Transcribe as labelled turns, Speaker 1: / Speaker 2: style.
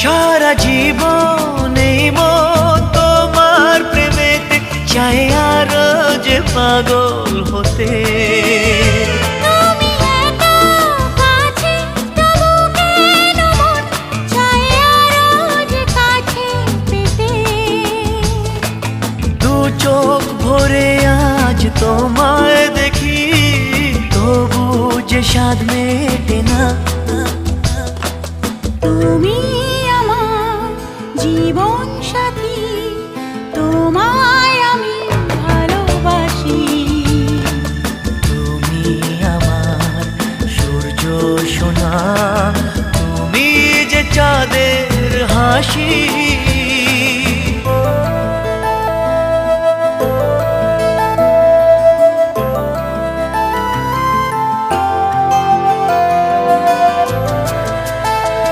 Speaker 1: সারা জীবন এই মন তোমার প্রেমেতে চাই আরো যে পাগল হতে।
Speaker 2: তুমি এত কাছে তবু কেন মন চায় আরো যে কাছে পেতে।
Speaker 1: দু চোখ ভরে আজ তোমায় দেখি, তবু যে স্বাদ মেটে না।
Speaker 2: তুমি আমার জীবন সাথী, তোমায় আমি ভালোবাসি।
Speaker 1: তুমি আমার সূর্য সোনা, তুমি যে চাঁদের হাসি।